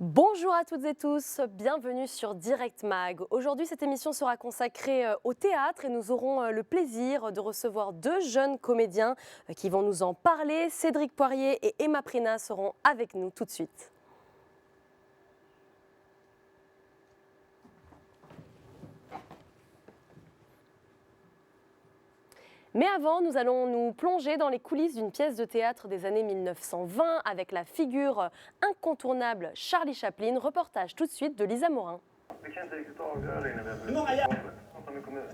Bonjour à toutes et tous, bienvenue sur Direct Mag. Aujourd'hui, cette émission sera consacrée au théâtre et nous aurons le plaisir de recevoir deux jeunes comédiens qui vont nous en parler. Cédric Poirier et Emma Prina seront avec nous tout de suite. Mais avant, nous allons nous plonger dans les coulisses d'une pièce de théâtre des années 1920 avec la figure incontournable Charlie Chaplin. Reportage tout de suite de Lisa Morin.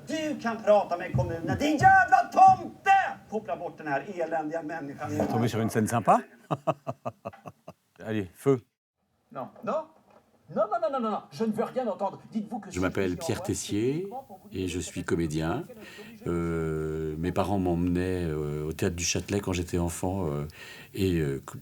Du kan prata med kommunen, din jävla tomte! Koppla bort den här eländiga människan. Tombé sur une scène sympa. Allez, feu. Non, non. Non, non, non, non, non, non, je ne veux rien entendre. Dites-vous que Je m'appelle Pierre Tessier et je suis comédien. Mes parents m'emmenaient au théâtre du Châtelet quand j'étais enfant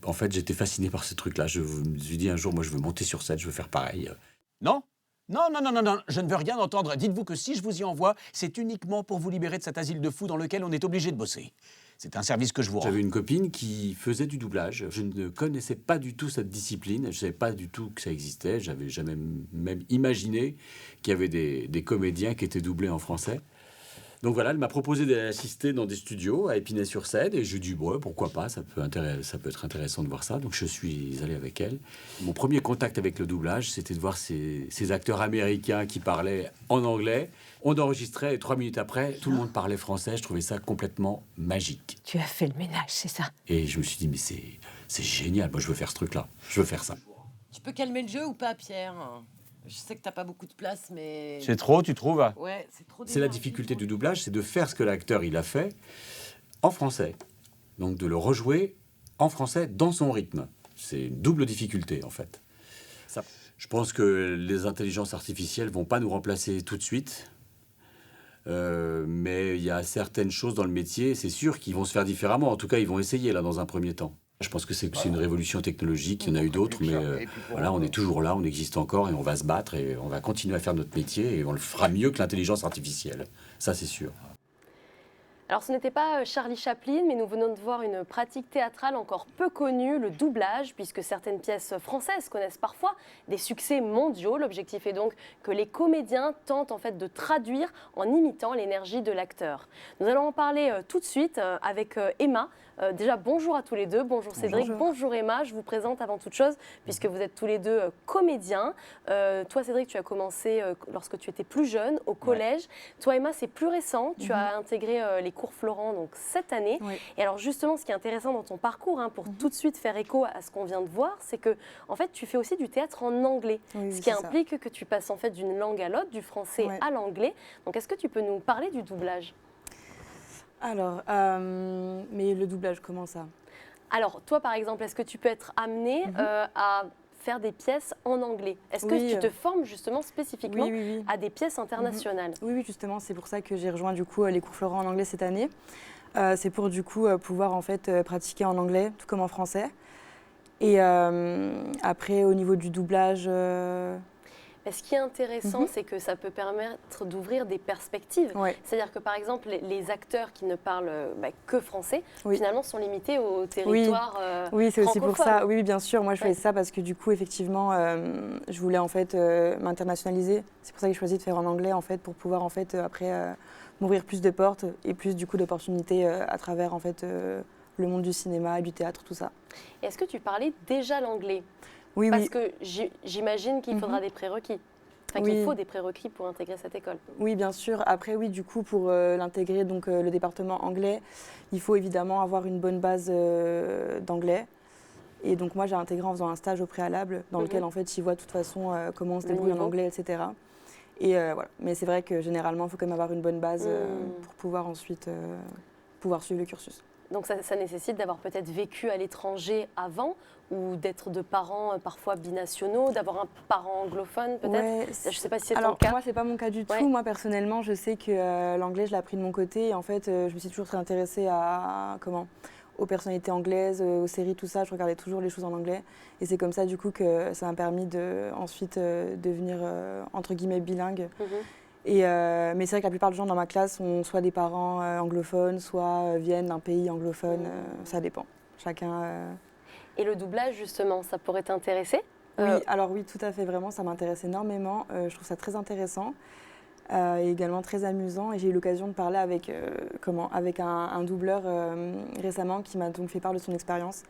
en fait j'étais fasciné par ce truc-là. Je me suis dit un jour, moi je veux monter sur scène, je veux faire pareil. Non, non, non, non, non, non, je ne veux rien entendre. Dites-vous que si je vous y envoie, c'est uniquement pour vous libérer de cet asile de fous dans lequel on est obligé de bosser. C'est un service que je vous rends. J'avais une copine qui faisait du doublage. Je ne connaissais pas du tout cette discipline. Je ne savais pas du tout que ça existait. J'avais jamais même imaginé qu'il y avait des comédiens qui étaient doublés en français. Donc voilà, elle m'a proposé d'assister dans des studios à Épinay-sur-Seine et je lui ai dit ouais, pourquoi pas, ça peut être intéressant de voir ça. Donc je suis allé avec elle. Mon premier contact avec le doublage, c'était de voir ces acteurs américains qui parlaient en anglais. On enregistrait et 3 minutes après, tout le monde parlait français. Je trouvais ça complètement magique. Tu as fait le ménage, c'est ça? Et je me suis dit mais c'est génial, moi je veux faire ce truc-là, je veux faire ça. Tu peux calmer le jeu ou pas, Pierre? Je sais que t'as pas beaucoup de place, mais... C'est trop, tu trouves? Ouais, c'est trop... C'est la difficulté du doublage, c'est de faire ce que l'acteur il a fait en français. Donc de le rejouer en français dans son rythme. C'est une double difficulté en fait. Ça, je pense que les intelligences artificielles vont pas nous remplacer tout de suite. Mais il y a certaines choses dans le métier, c'est sûr, qu'ils vont se faire différemment. En tout cas, ils vont essayer là dans un premier temps. Je pense que c'est une révolution technologique, il y en a eu d'autres, mais voilà, on est toujours là, on existe encore et on va se battre et on va continuer à faire notre métier et on le fera mieux que l'intelligence artificielle. Ça, c'est sûr. Alors ce n'était pas Charlie Chaplin, mais nous venons de voir une pratique théâtrale encore peu connue, le doublage, puisque certaines pièces françaises connaissent parfois des succès mondiaux. L'objectif est donc que les comédiens tentent en fait de traduire en imitant l'énergie de l'acteur. Nous allons en parler tout de suite avec Emma. Déjà, bonjour à tous les deux. Bonjour Cédric, bonjour Emma. Je vous présente avant toute chose, puisque vous êtes tous les deux comédiens. Toi Cédric, tu as commencé lorsque tu étais plus jeune, au collège. Ouais. Toi Emma, c'est plus récent. Tu as intégré les cours Florent donc, cette année. Oui. Et alors justement, ce qui est intéressant dans ton parcours, pour tout de suite faire écho à ce qu'on vient de voir, c'est que en fait, tu fais aussi du théâtre en anglais, ce qui implique que tu passes en fait d'une langue à l'autre, du français à l'anglais. Donc est-ce que tu peux nous parler du doublage ? Alors, mais le doublage, comment ça ? Alors, toi, par exemple, est-ce que tu peux être amené à faire des pièces en anglais ? Est-ce que tu te formes justement spécifiquement à des pièces internationales ? Oui, justement, c'est pour ça que j'ai rejoint du coup les cours Florent en anglais cette année. C'est pour du coup pouvoir en fait pratiquer en anglais, tout comme en français. Et après, au niveau du doublage... Ce qui est intéressant, c'est que ça peut permettre d'ouvrir des perspectives. C'est-à-dire que, par exemple, les acteurs qui ne parlent que français, finalement, sont limités au territoire Oui, c'est aussi pour ça. francophone. Oui, bien sûr. Moi, je faisais ça parce que, du coup, effectivement, je voulais, en fait, m'internationaliser. C'est pour ça que j'ai choisi de faire en anglais, en fait, pour pouvoir, en fait, après, m'ouvrir plus de portes et plus, du coup, d'opportunités à travers, en fait, le monde du cinéma et du théâtre, tout ça. Et est-ce que tu parlais déjà l'anglais ? Oui, Parce que j'imagine qu'il faudra des prérequis. Enfin, qu'il faut des prérequis pour intégrer cette école. Oui, bien sûr. Après, oui, du coup, pour l'intégrer, donc le département anglais, il faut évidemment avoir une bonne base d'anglais. Et donc, moi, j'ai intégré en faisant un stage au préalable, dans lequel, en fait, ils voient de toute façon comment on se débrouille en anglais, etc. Et voilà. Mais c'est vrai que généralement, il faut quand même avoir une bonne base pour pouvoir ensuite pouvoir suivre le cursus. Donc ça nécessite d'avoir peut-être vécu à l'étranger avant ou d'être de parents parfois binationaux, d'avoir un parent anglophone peut-être. Je ne sais pas si c'est ton cas. Moi, ce n'est pas mon cas du tout. Moi, personnellement, je sais que l'anglais, je l'ai appris de mon côté. Et en fait, je me suis toujours très intéressée aux personnalités anglaises, aux séries, tout ça. Je regardais toujours les choses en anglais. Et c'est comme ça, du coup, que ça m'a permis de ensuite devenir, entre guillemets, bilingue. Mais c'est vrai que la plupart des gens dans ma classe ont soit des parents anglophones, soit viennent d'un pays anglophone. Ça dépend. Chacun... Et le doublage, justement, ça pourrait t'intéresser? Oui, alors oui, tout à fait, vraiment, ça m'intéresse énormément. Je trouve ça très intéressant et également très amusant. Et j'ai eu l'occasion de parler avec un doubleur récemment qui m'a donc fait part de son expérience.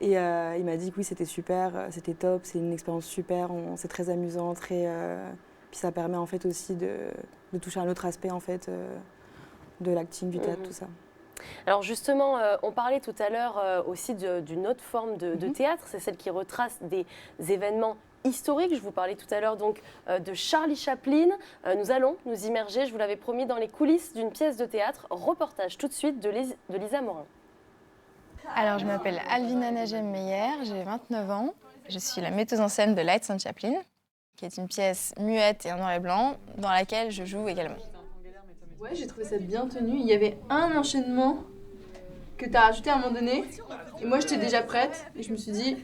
Et il m'a dit que oui, c'était super, c'était top, c'est une expérience super, c'est très amusant, puis ça permet en fait aussi de toucher un autre aspect en fait de l'acting, du théâtre, tout ça. Alors justement, on parlait tout à l'heure aussi d'une autre forme de théâtre, c'est celle qui retrace des événements historiques. Je vous parlais tout à l'heure donc de Charlie Chaplin. Nous allons nous immerger, je vous l'avais promis, dans les coulisses d'une pièce de théâtre. Reportage tout de suite de Lisa Morin. Alors, je m'appelle Alvina Najem-Meyer, j'ai 29 ans. Je suis la metteuse en scène de Lights on Chaplin, qui est une pièce muette et en noir et blanc, dans laquelle je joue également. Ouais, j'ai trouvé ça bien tenu. Il y avait un enchaînement que tu as rajouté à un moment donné. Et moi, j'étais déjà prête. Et je me suis dit,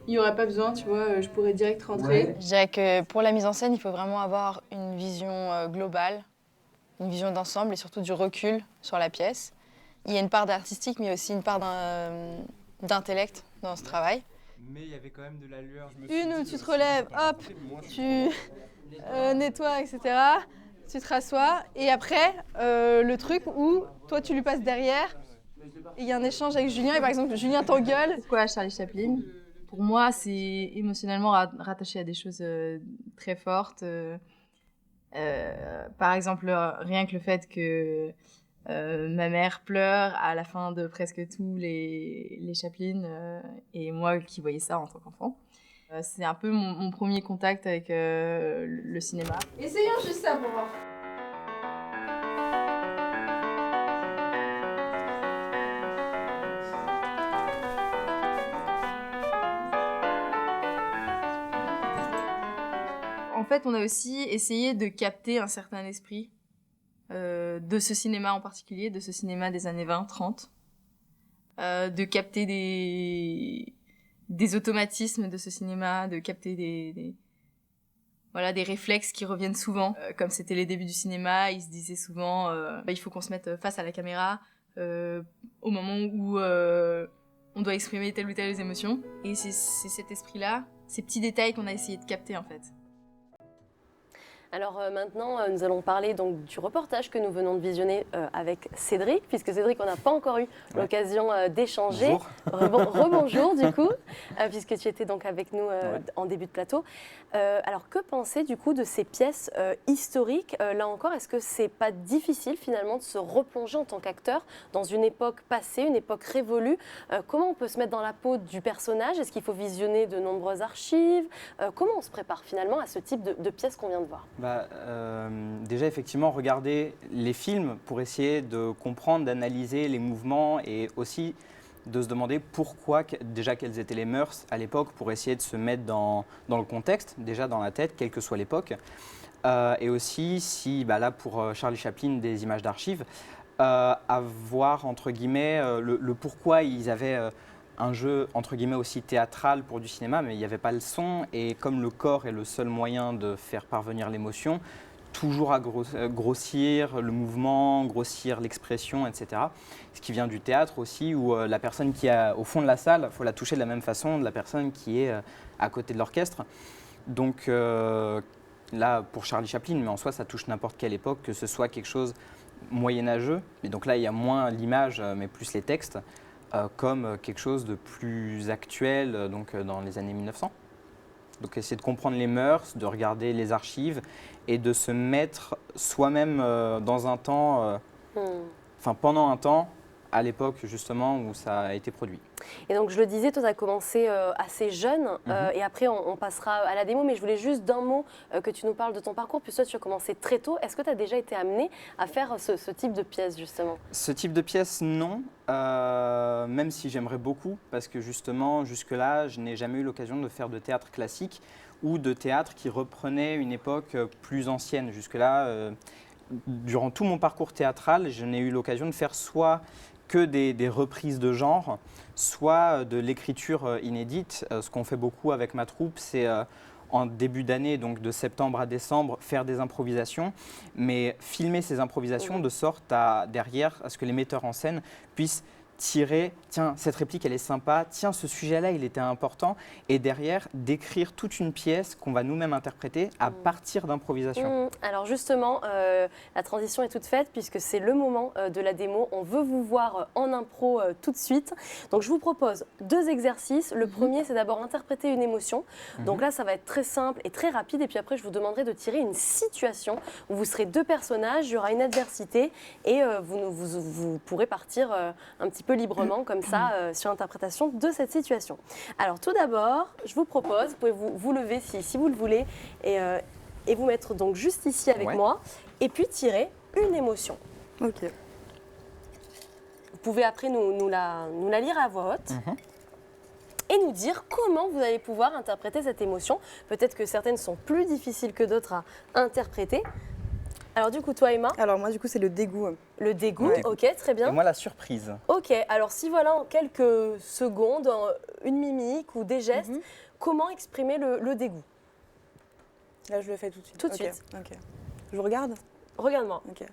il n'y aurait pas besoin, tu vois, je pourrais direct rentrer. Je dirais que pour la mise en scène, il faut vraiment avoir une vision globale, une vision d'ensemble et surtout du recul sur la pièce. Il y a une part d'artistique, mais aussi une part d'intellect dans ce travail. Mais il y avait quand même de l'allure. Une où tu te relèves, hop, tu nettoies, etc. Tu te rassois. Et après, le truc où toi, tu lui passes derrière. Et il y a un échange avec Julien. Et par exemple, Julien t'engueule. Pourquoi Charlie Chaplin? Pour moi, c'est émotionnellement rattaché à des choses très fortes. Par exemple, rien que le fait que ma mère pleure à la fin de presque tous les Chaplin, et moi qui voyais ça en tant qu'enfant. C'est un peu mon premier contact avec le cinéma. Essayons juste ça pour voir. En fait, on a aussi essayé de capter un certain esprit de ce cinéma en particulier, de ce cinéma des années 20-30, de capter des automatismes de ce cinéma, de capter des réflexes qui reviennent souvent. Comme c'était les débuts du cinéma, ils se disaient souvent il faut qu'on se mette face à la caméra au moment où on doit exprimer telle ou telle émotion. Et c'est cet esprit-là, ces petits détails qu'on a essayé de capter en fait. Alors maintenant, nous allons parler donc du reportage que nous venons de visionner avec Cédric, puisque Cédric, on n'a pas encore eu l'occasion d'échanger. Rebonjour du coup, puisque tu étais donc avec nous en début de plateau. Alors que penser du coup de ces pièces historiques? Là encore, est-ce que c'est pas difficile finalement de se replonger en tant qu'acteur dans une époque passée, une époque révolue? Comment on peut se mettre dans la peau du personnage? Est-ce qu'il faut visionner de nombreuses archives? Comment on se prépare finalement à ce type de pièces qu'on vient de voir? Déjà, effectivement, regarder les films pour essayer de comprendre, d'analyser les mouvements et aussi de se demander pourquoi, déjà, quelles étaient les mœurs à l'époque pour essayer de se mettre dans le contexte, déjà dans la tête, quelle que soit l'époque. Et aussi, si, là, pour Charlie Chaplin, des images d'archives, à voir, entre guillemets, le pourquoi ils avaient un jeu, entre guillemets, aussi théâtral pour du cinéma, mais il n'y avait pas le son. Et comme le corps est le seul moyen de faire parvenir l'émotion, toujours à grossir le mouvement, grossir l'expression, etc. Ce qui vient du théâtre aussi, où la personne qui est au fond de la salle, il faut la toucher de la même façon de la personne qui est à côté de l'orchestre. Donc là, pour Charlie Chaplin, mais en soi, ça touche n'importe quelle époque, que ce soit quelque chose moyenâgeux, et donc là, il y a moins l'image, mais plus les textes, comme quelque chose de plus actuel, donc dans les années 1900. Donc essayer de comprendre les mœurs, de regarder les archives et de se mettre soi-même dans un temps, pendant un temps, à l'époque justement où ça a été produit. Et donc je le disais, toi tu as commencé assez jeune et après on passera à la démo, mais je voulais juste d'un mot que tu nous parles de ton parcours, puis toi tu as commencé très tôt. Est-ce que tu as déjà été amené à faire ce type de pièce justement? Ce type de pièce, non, même si j'aimerais beaucoup, parce que justement jusque-là je n'ai jamais eu l'occasion de faire de théâtre classique ou de théâtre qui reprenait une époque plus ancienne. Jusque-là, durant tout mon parcours théâtral, je n'ai eu l'occasion de faire soit que des reprises de genre, soit de l'écriture inédite. Ce qu'on fait beaucoup avec ma troupe, c'est en début d'année, donc de septembre à décembre, faire des improvisations, mais filmer ces improvisations de sorte à ce que les metteurs en scène puissent tirer, tiens, cette réplique elle est sympa, tiens, ce sujet-là il était important, et derrière d'écrire toute une pièce qu'on va nous-mêmes interpréter à partir d'improvisation. Alors justement, la transition est toute faite puisque c'est le moment de la démo. On veut vous voir en impro tout de suite. Donc je vous propose 2 exercices. Le premier, c'est d'abord interpréter une émotion. Donc là, ça va être très simple et très rapide. Et puis après, je vous demanderai de tirer une situation où vous serez 2 personnages, il y aura une adversité et vous pourrez partir un petit peu librement comme ça sur l'interprétation de cette situation. Alors tout d'abord, je vous propose, vous pouvez vous lever si vous le voulez et vous mettre donc juste ici avec moi et puis tirer une émotion. Ok. Vous pouvez après nous la lire à voix haute. Et nous dire comment vous allez pouvoir interpréter cette émotion. Peut-être que certaines sont plus difficiles que d'autres à interpréter. Alors du coup, toi Emma? Alors moi du coup c'est le dégoût. Le dégoût, ok, très bien. Et moi la surprise. Ok, alors si voilà en quelques secondes, une mimique ou des gestes, comment exprimer le dégoût? Là je le fais tout de suite. Tout de suite. Ok. Je vous regarde? Regarde-moi. Ok.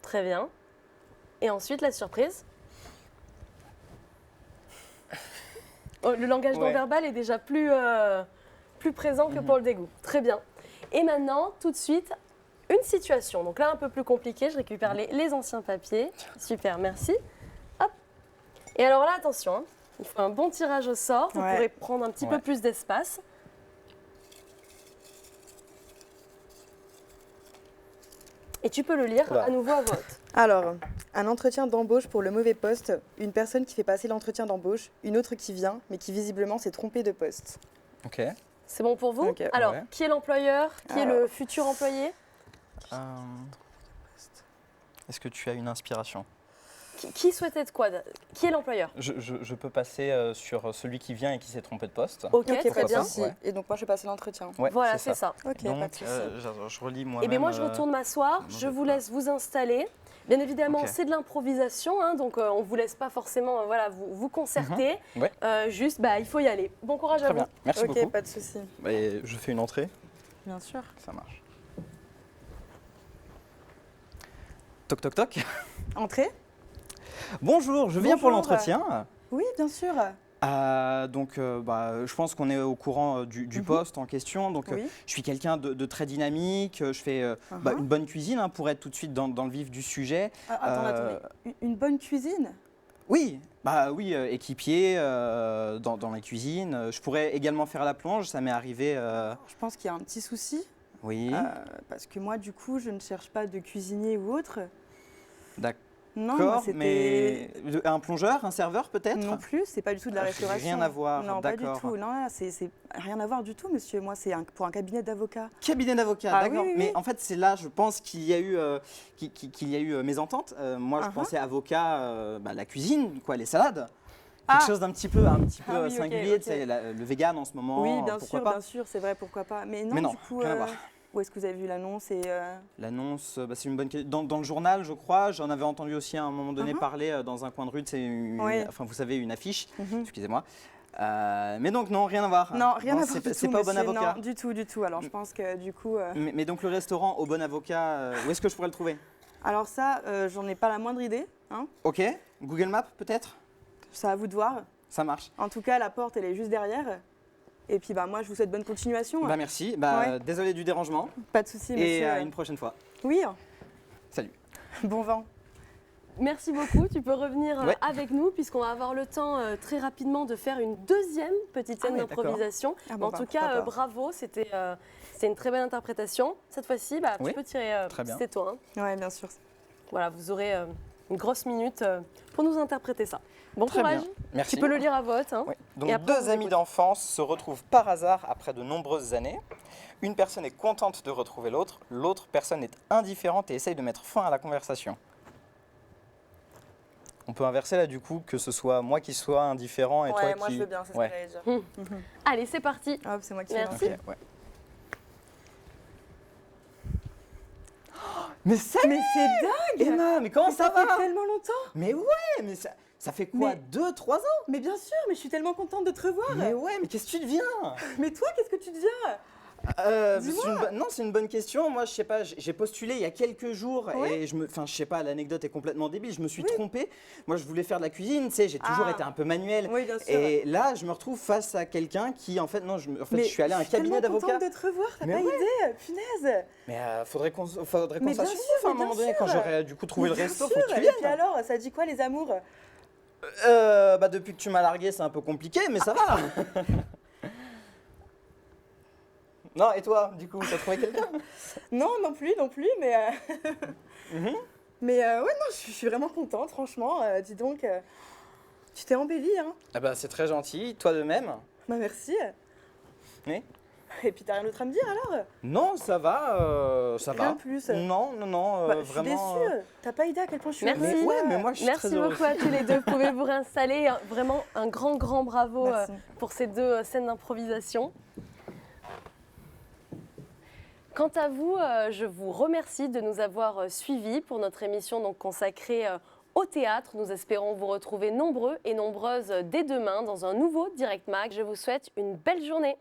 Très bien. Et ensuite la surprise? Oh, le langage non verbal est déjà plus présent que pour le dégoût. Très bien. Et maintenant, tout de suite, une situation. Donc là, un peu plus compliqué. Je récupère les anciens papiers. Super, merci. Hop. Et alors là, attention, hein, il faut un bon tirage au sort. Vous pourrez prendre un petit peu plus d'espace. Et tu peux le lire à nouveau à voix haute. Alors, un entretien d'embauche pour le mauvais poste, une personne qui fait passer l'entretien d'embauche, une autre qui vient, mais qui visiblement s'est trompée de poste. Ok. C'est bon pour vous? Alors, qui est l'employeur? Qui est le futur employé? Est-ce que tu as une inspiration? Qui souhaite être quoi? Qui est l'employeur? Je peux passer sur celui qui vient et qui s'est trompé de poste. Ok, très bien. Et donc moi je vais passer l'entretien. Voilà, c'est ça. Ok, donc, pas de souci. je relis moi-même. Et bien moi je retourne m'asseoir, je vous laisse vous installer. Bien évidemment, c'est de l'improvisation, hein, donc on ne vous laisse pas forcément vous concerter. Juste, il faut y aller. Bon courage à vous. Bien. Merci beaucoup. Ok, pas de souci. Je fais une entrée. Bien sûr. Ça marche. Toc toc toc. Entrée. Bonjour, je viens pour l'entretien. Oui, bien sûr. Je pense qu'on est au courant du poste en question. Donc, je suis quelqu'un de très dynamique. Je fais une bonne cuisine pour être tout de suite dans le vif du sujet. Attendez. Une bonne cuisine? Oui, équipier dans la cuisine. Je pourrais également faire la plonge, ça m'est arrivé. Je pense qu'il y a un petit souci. Oui. Parce que moi, du coup, je ne cherche pas de cuisinier ou autre. D'accord. Non, mais un plongeur, un serveur peut-être? Non plus, c'est pas du tout de la restauration. Rien à voir, non, pas du tout. Non, c'est rien à voir du tout, monsieur. Moi, c'est pour un cabinet d'avocat. Cabinet d'avocat, d'accord. Oui, oui. Mais en fait, c'est là, je pense qu'il y a eu mésentente. Moi, je pensais avocat, la cuisine, quoi, les salades. Quelque chose d'un petit peu singulier. Okay. Le vegan en ce moment. Oui, bien sûr, c'est vrai, pourquoi pas. Mais non, du coup, rien à voir. Où est-ce que vous avez vu l'annonce L'annonce, c'est une bonne question. Dans le journal, je crois. J'en avais entendu aussi à un moment donné parler dans un coin de rue. Vous savez, une affiche. Excusez-moi. Mais donc, non, rien à voir. Non, rien à voir. C'est pas au bon avocat. Non, du tout. Alors, je pense que du coup. Mais donc, le restaurant au bon avocat, où est-ce que je pourrais le trouver? Alors, ça, j'en ai pas la moindre idée. Hein. Ok. Google Maps, peut-être? C'est à vous de voir. Ça marche. En tout cas, la porte, elle est juste derrière. Et puis moi, je vous souhaite bonne continuation. Merci. Désolé du dérangement. Pas de souci, monsieur. Et à une prochaine fois. Oui. Salut. Bon vent. Merci beaucoup. Tu peux revenir avec nous puisqu'on va avoir le temps très rapidement de faire une deuxième petite scène d'improvisation. En tout cas, bravo. C'était une très belle interprétation. Cette fois-ci, tu peux tirer. C'était toi. Hein. Oui, bien sûr. Voilà, vous aurez une grosse minute pour nous interpréter ça. Bon courage. Merci. Tu peux le lire à voix haute. Hein. Donc, deux amis d'enfance se retrouvent par hasard après de nombreuses années. Une personne est contente de retrouver l'autre, l'autre personne est indifférente et essaye de mettre fin à la conversation. On peut inverser là du coup, que ce soit moi qui sois indifférent et toi qui... moi je veux bien, c'est ce que j'allais dire. Allez, c'est parti. Hop, c'est moi qui Merci. vais lancer. Ok, ouais. Mais c'est dingue. Emma, mais comment ça fait va? tellement longtemps. Mais ouais, mais ça fait quoi, Mais- 2-3 ans? Mais bien sûr, mais je suis tellement contente de te revoir. Mais ouais, mais qu'est-ce que tu deviens? Mais toi, qu'est-ce que tu deviens? Dis-moi. Non, c'est une bonne question. Moi, je sais pas, j'ai postulé il y a quelques jours Ouais. et je sais pas, l'anecdote est complètement débile. Je me suis trompé. Moi, je voulais faire de la cuisine, tu sais, j'ai toujours Ah. été un peu manuel. Oui, bien sûr. Et là, je me retrouve face à quelqu'un qui, en fait, non, je suis allé à un cabinet tellement d'avocats. contente de te revoir, t'as Mais pas ouais. idée, punaise. Mais faudrait qu'on Mais s'assure bien sûr, à un mais moment bien donné, quand sûr. j'aurai du coup trouvé Mais le bien resto, sûr. faut que tu Et viennes. puis alors, ça dit quoi les amours? Bah, depuis que tu m'as largué, c'est un peu compliqué, mais ça va. Non, et toi, du coup, t'as trouvé quelqu'un? Non, non plus, mais... Mhm. Mais ouais, non, je suis vraiment contente, franchement. Dis donc, tu t'es embellie, hein. Ah bah, c'est très gentil, toi de même. Bah merci. Oui. Et puis t'as rien d'autre à me dire alors? Non, ça va, ça Rien va. de plus. Non, Bah, je suis vraiment. déçue. T'as pas idée à quel point je suis Merci. heureuse. Mais moi, je suis Merci très heureux. beaucoup à tous les deux. Vous pouvez vous réinstaller. Vraiment un grand bravo Merci. pour ces deux scènes d'improvisation. Quant à vous, je vous remercie de nous avoir suivis pour notre émission donc consacrée au théâtre. Nous espérons vous retrouver nombreux et nombreuses dès demain dans un nouveau Direct Mag. Je vous souhaite une belle journée.